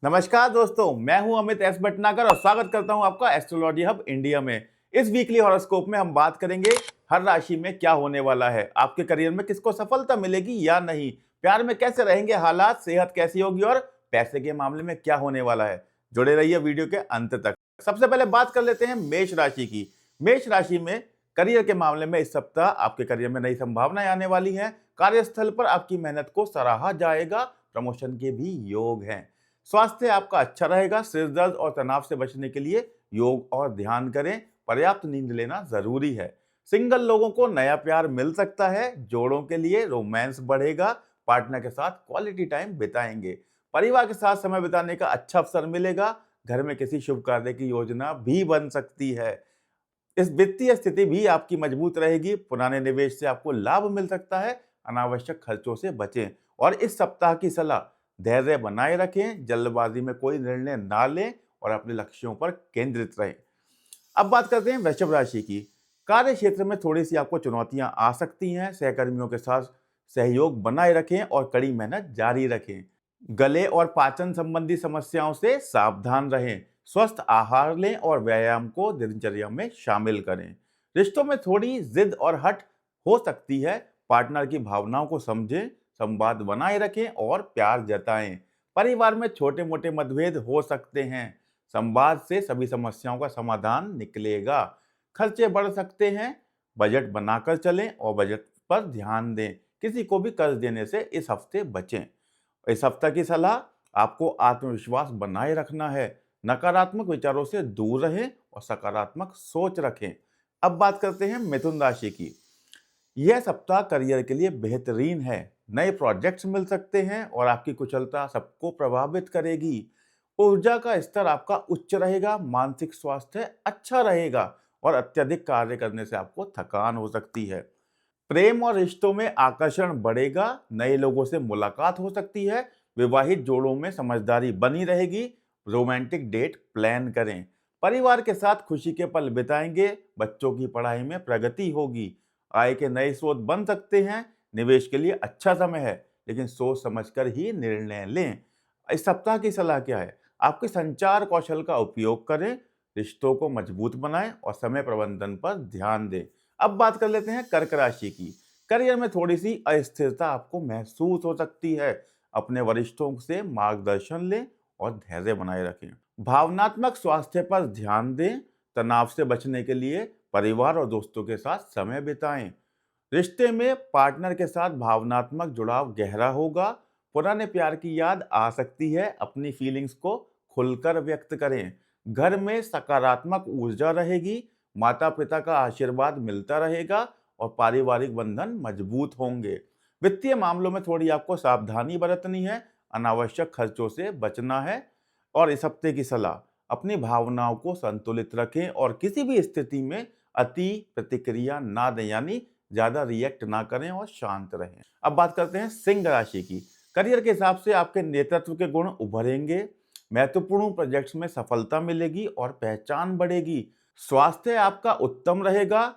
नमस्कार दोस्तों, मैं हूं अमित एस भटनागर और स्वागत करता हूं आपका एस्ट्रोलॉजी हब इंडिया में। इस वीकली हॉरोस्कोप में हम बात करेंगे हर राशि में क्या होने वाला है, आपके करियर में किसको सफलता मिलेगी या नहीं, प्यार में कैसे रहेंगे हालात, सेहत कैसी होगी और पैसे के मामले में क्या होने वाला है। जुड़े रहिए वीडियो के अंत तक। सबसे पहले बात कर लेते हैं मेष राशि की। मेष राशि में करियर के मामले में इस सप्ताह आपके करियर में नई संभावनाएं आने वाली हैं। कार्यस्थल पर आपकी मेहनत को सराहा जाएगा, प्रमोशन के भी योग हैं। स्वास्थ्य आपका अच्छा रहेगा। सिर दर्द और तनाव से बचने के लिए योग और ध्यान करें। पर्याप्त नींद लेना जरूरी है। सिंगल लोगों को नया प्यार मिल सकता है। जोड़ों के लिए रोमांस बढ़ेगा। पार्टनर के साथ क्वालिटी टाइम बिताएंगे। परिवार के साथ समय बिताने का अच्छा अवसर मिलेगा। घर में किसी शुभ कार्य की योजना भी बन सकती है। इस वित्तीय स्थिति भी आपकी मजबूत रहेगी। पुराने निवेश से आपको लाभ मिल सकता है। अनावश्यक खर्चों से बचें और इस सप्ताह की सलाह, धैर्य बनाए रखें, जल्दबाजी में कोई निर्णय ना लें और अपने लक्ष्यों पर केंद्रित रहें। अब बात करते हैं वृषभ राशि की। कार्य क्षेत्र में थोड़ी सी आपको चुनौतियां आ सकती हैं। सहकर्मियों के साथ सहयोग बनाए रखें और कड़ी मेहनत जारी रखें। गले और पाचन संबंधी समस्याओं से सावधान रहें। स्वस्थ आहार लें और व्यायाम को दिनचर्या में शामिल करें। रिश्तों में थोड़ी जिद और हट हो सकती है। पार्टनर की भावनाओं को समझें, संवाद बनाए रखें और प्यार जताएं। परिवार में छोटे मोटे मतभेद हो सकते हैं। संवाद से सभी समस्याओं का समाधान निकलेगा। खर्चे बढ़ सकते हैं। बजट बनाकर चलें और बजट पर ध्यान दें। किसी को भी कर्ज देने से इस हफ्ते बचें। इस हफ्ते की सलाह, आपको आत्मविश्वास बनाए रखना है। नकारात्मक विचारों से दूर रहें और सकारात्मक सोच रखें। अब बात करते हैं मिथुन राशि की। यह सप्ताह करियर के लिए बेहतरीन है। नए प्रोजेक्ट्स मिल सकते हैं और आपकी कुशलता सबको प्रभावित करेगी। ऊर्जा का स्तर आपका उच्च रहेगा। मानसिक स्वास्थ्य अच्छा रहेगा और अत्यधिक कार्य करने से आपको थकान हो सकती है। प्रेम और रिश्तों में आकर्षण बढ़ेगा। नए लोगों से मुलाकात हो सकती है। विवाहित जोड़ों में समझदारी बनी रहेगी। रोमांटिक डेट प्लान करें। परिवार के साथ खुशी के पल बिताएंगे। बच्चों की पढ़ाई में प्रगति होगी। आय के नए स्रोत बन सकते हैं। निवेश के लिए अच्छा समय है, लेकिन सोच समझकर ही निर्णय लें। इस सप्ताह की सलाह क्या है? आपके संचार कौशल का उपयोग करें। रिश्तों को मजबूत बनाएं और समय प्रबंधन पर ध्यान दें। अब बात कर लेते हैं कर्क राशि की। करियर में थोड़ी सी अस्थिरता आपको महसूस हो सकती है। अपने वरिष्ठों से मार्गदर्शन लें और धैर्य बनाए रखें। भावनात्मक स्वास्थ्य पर ध्यान दें। तनाव से बचने के लिए परिवार और दोस्तों के साथ समय बिताएं। रिश्ते में पार्टनर के साथ भावनात्मक जुड़ाव गहरा होगा। पुराने प्यार की याद आ सकती है। अपनी फीलिंग्स को खुलकर व्यक्त करें। घर में सकारात्मक ऊर्जा रहेगी। माता पिता का आशीर्वाद मिलता रहेगा और पारिवारिक बंधन मजबूत होंगे। वित्तीय मामलों में थोड़ी आपको सावधानी बरतनी है। अनावश्यक खर्चों से बचना है। और इस हफ्ते की सलाह, अपनी भावनाओं को संतुलित रखें और किसी भी स्थिति में अति प्रतिक्रिया ना दें, यानी ज्यादा रिएक्ट ना करें और शांत रहें। अब बात करते हैं सिंह राशि की। करियर के हिसाब से आपके नेतृत्व के गुण उभरेंगे। महत्वपूर्ण प्रोजेक्ट्स में सफलता मिलेगी और पहचान बढ़ेगी। स्वास्थ्य आपका उत्तम रहेगा।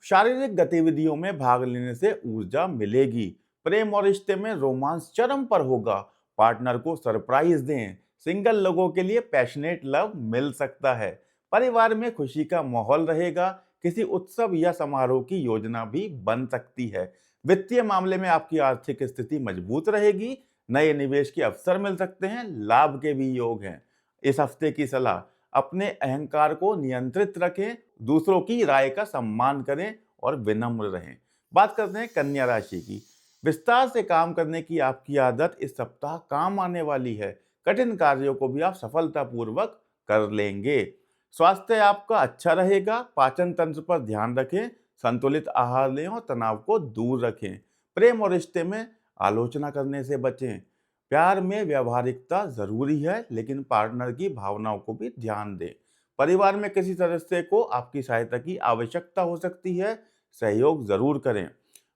शारीरिक गतिविधियों में भाग लेने से ऊर्जा मिलेगी। प्रेम और रिश्ते में रोमांस चरम पर होगा। पार्टनर को सरप्राइज दें। सिंगल लोगों के लिए पैशनेट लव मिल सकता है। परिवार में खुशी का माहौल रहेगा। किसी उत्सव या समारोह की योजना भी बन सकती है। वित्तीय मामले में आपकी आर्थिक स्थिति मजबूत रहेगी। नए निवेश के अवसर मिल सकते हैं। लाभ के भी योग हैं। इस हफ्ते की सलाह, अपने अहंकार को नियंत्रित रखें। दूसरों की राय का सम्मान करें और विनम्र रहें। बात करते हैं कन्या राशि की। विस्तार से काम करने की आपकी आदत इस सप्ताह काम आने वाली है। कठिन कार्यों को भी आप सफलतापूर्वक कर लेंगे। स्वास्थ्य आपका अच्छा रहेगा। पाचन तंत्र पर ध्यान रखें। संतुलित आहार लें और तनाव को दूर रखें। प्रेम और रिश्ते में आलोचना करने से बचें। प्यार में व्यवहारिकता जरूरी है, लेकिन पार्टनर की भावनाओं को भी ध्यान दें। परिवार में किसी सदस्य को आपकी सहायता की आवश्यकता हो सकती है। सहयोग जरूर करें।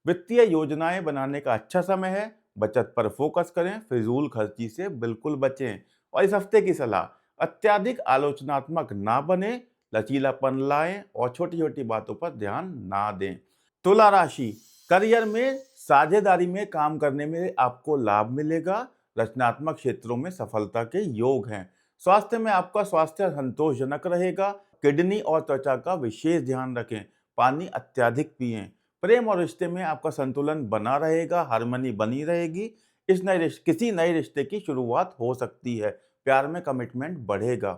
वित्तीय योजनाएं बनाने का अच्छा समय है। बचत पर फोकस करें। फिजूल खर्ची से बिल्कुल बचें। और इस हफ्ते की सलाह, अत्यधिक आलोचनात्मक ना बने। लचीलापन लाएं और छोटी छोटी बातों पर ध्यान ना दें। तुला राशि, करियर में साझेदारी में काम करने में आपको लाभ मिलेगा। रचनात्मक क्षेत्रों में सफलता के योग हैं। स्वास्थ्य में आपका स्वास्थ्य संतोषजनक रहेगा। किडनी और त्वचा का विशेष ध्यान रखें। पानी अत्यधिक पिएं। प्रेम और रिश्ते में आपका संतुलन बना रहेगा, हार्मनी बनी रहेगी। किसी नए रिश्ते की शुरुआत हो सकती है। प्यार में कमिटमेंट बढ़ेगा।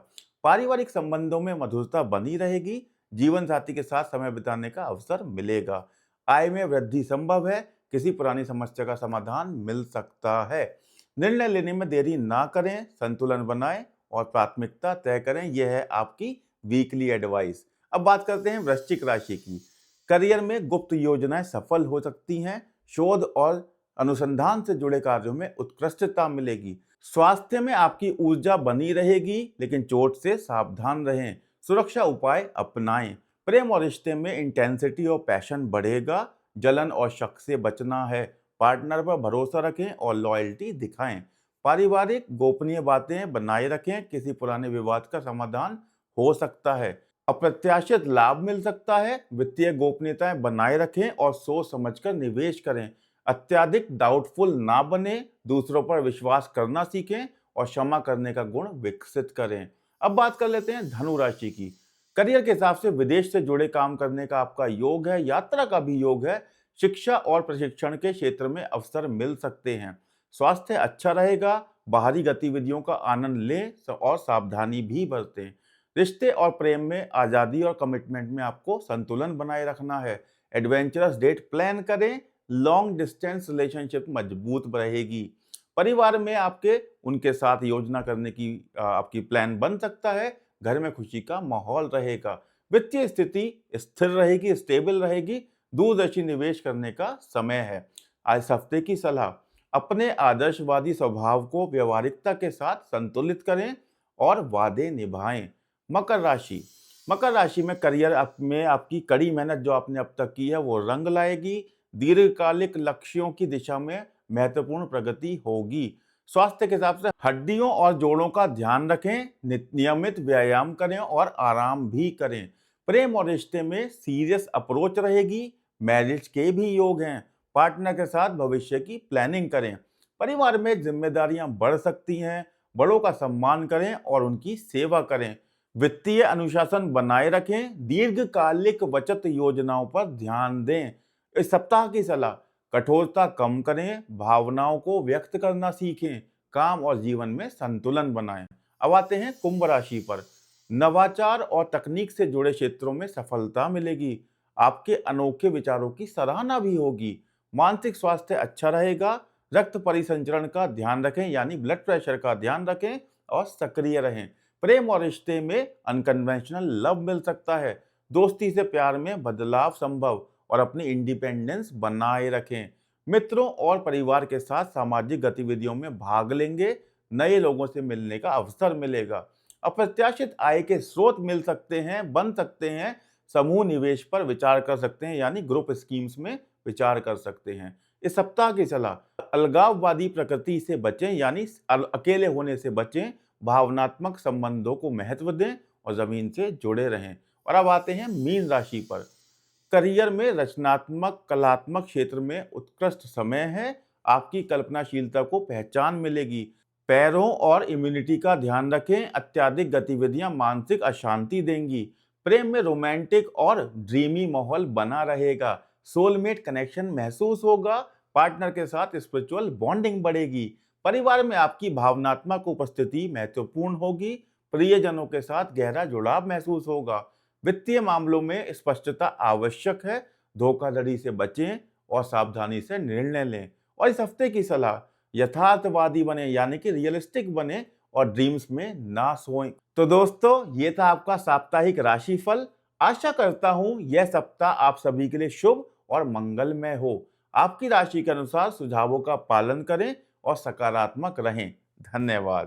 पारिवारिक संबंधों में मधुरता बनी रहेगी। जीवन साथी के साथ समय बिताने का अवसर मिलेगा। आय में वृद्धि संभव है। किसी पुरानी समस्या का समाधान मिल सकता है। निर्णय लेने में देरी ना करें, संतुलन बनाएं और प्राथमिकता तय करें। यह है आपकी वीकली एडवाइस। अब बात करते हैं वृश्चिक राशि की। करियर में गुप्त योजनाएं सफल हो सकती हैं। शोध और अनुसंधान से जुड़े कार्यों में उत्कृष्टता मिलेगी। स्वास्थ्य में आपकी ऊर्जा बनी रहेगी, लेकिन चोट से सावधान रहें। सुरक्षा उपाय अपनाएं। प्रेम और रिश्ते में इंटेंसिटी और पैशन बढ़ेगा। जलन और शक से बचना है। पार्टनर पर भरोसा रखें और लॉयल्टी दिखाएं। पारिवारिक गोपनीय बातें बनाए रखें। किसी पुराने विवाद का समाधान हो सकता है। अप्रत्याशित लाभ मिल सकता है। वित्तीय गोपनीयताएं बनाए रखें और सोच समझकर निवेश करें। अत्यधिक डाउटफुल ना बने। दूसरों पर विश्वास करना सीखें और क्षमा करने का गुण विकसित करें। अब बात कर लेते हैं धनु राशि की। करियर के हिसाब से विदेश से जुड़े काम करने का आपका योग है। यात्रा का भी योग है। शिक्षा और प्रशिक्षण के क्षेत्र में अवसर मिल सकते हैं। स्वास्थ्य अच्छा रहेगा। बाहरी गतिविधियों का आनंद लें और सावधानी भी बरतें। रिश्ते और प्रेम में आज़ादी और कमिटमेंट में आपको संतुलन बनाए रखना है। एडवेंचरस डेट प्लान करें। लॉन्ग डिस्टेंस रिलेशनशिप मजबूत रहेगी। परिवार में आपके उनके साथ योजना करने की आपकी प्लान बन सकता है। घर में खुशी का माहौल रहेगा। वित्तीय स्थिति स्थिर रहेगी, स्टेबल रहेगी। दूरदर्शी निवेश करने का समय है। आज हफ्ते की सलाह, अपने आदर्शवादी स्वभाव को व्यवहारिकता के साथ संतुलित करें और वादे निभाएं। मकर राशि में करियर में आपकी कड़ी मेहनत जो आपने अब तक की है वो रंग लाएगी। दीर्घकालिक लक्ष्यों की दिशा में महत्वपूर्ण प्रगति होगी। स्वास्थ्य के हिसाब से हड्डियों और जोड़ों का ध्यान रखें। नियमित व्यायाम करें और आराम भी करें। प्रेम और रिश्ते में सीरियस अप्रोच रहेगी। मैरिज के भी योग हैं। पार्टनर के साथ भविष्य की प्लानिंग करें। परिवार में जिम्मेदारियां बढ़ सकती हैं। बड़ों का सम्मान करें और उनकी सेवा करें। वित्तीय अनुशासन बनाए रखें। दीर्घकालिक बचत योजनाओं पर ध्यान दें। इस सप्ताह की सलाह, कठोरता कम करें। भावनाओं को व्यक्त करना सीखें। काम और जीवन में संतुलन बनाएं। अब आते हैं कुंभ राशि पर। नवाचार और तकनीक से जुड़े क्षेत्रों में सफलता मिलेगी। आपके अनोखे विचारों की सराहना भी होगी। मानसिक स्वास्थ्य अच्छा रहेगा। रक्त परिसंचरण का ध्यान रखें, यानी ब्लड प्रेशर का ध्यान रखें और सक्रिय रहें। प्रेम और रिश्ते में अनकन्वेंशनल लव मिल सकता है। दोस्ती से प्यार में बदलाव संभव और अपनी इंडिपेंडेंस बनाए रखें। मित्रों और परिवार के साथ सामाजिक गतिविधियों में भाग लेंगे। नए लोगों से मिलने का अवसर मिलेगा। अप्रत्याशित आय के स्रोत मिल सकते हैं, बन सकते हैं। समूह निवेश पर विचार कर सकते हैं, यानी ग्रुप स्कीम्स में विचार कर सकते हैं। इस सप्ताह की सलाह, अलगाववादी प्रकृति से बचें, यानी अकेले होने से बचें। भावनात्मक संबंधों को महत्व दें और जमीन से जुड़े रहें। और अब आते हैं मीन राशि पर। करियर में रचनात्मक कलात्मक क्षेत्र में उत्कृष्ट समय है। आपकी कल्पनाशीलता को पहचान मिलेगी। पैरों और इम्यूनिटी का ध्यान रखें। अत्यधिक गतिविधियां मानसिक अशांति देंगी। प्रेम में रोमांटिक और ड्रीमी माहौल बना रहेगा। सोलमेट कनेक्शन महसूस होगा। पार्टनर के साथ स्पिरिचुअल बॉन्डिंग बढ़ेगी। परिवार में आपकी भावनात्मक उपस्थिति महत्वपूर्ण होगी। प्रियजनों के साथ गहरा जुड़ाव महसूस होगा। वित्तीय मामलों में स्पष्टता आवश्यक है। धोखाधड़ी से बचें और सावधानी से निर्णय लें। और इस हफ्ते की सलाह, यथार्थवादी बने, यानी कि रियलिस्टिक बने और ड्रीम्स में ना सोएं। तो दोस्तों, ये था आपका साप्ताहिक राशिफल। आशा करता हूं यह सप्ताह आप सभी के लिए शुभ और मंगलमय हो। आपकी राशि के अनुसार सुझावों का पालन करें और सकारात्मक रहें। धन्यवाद।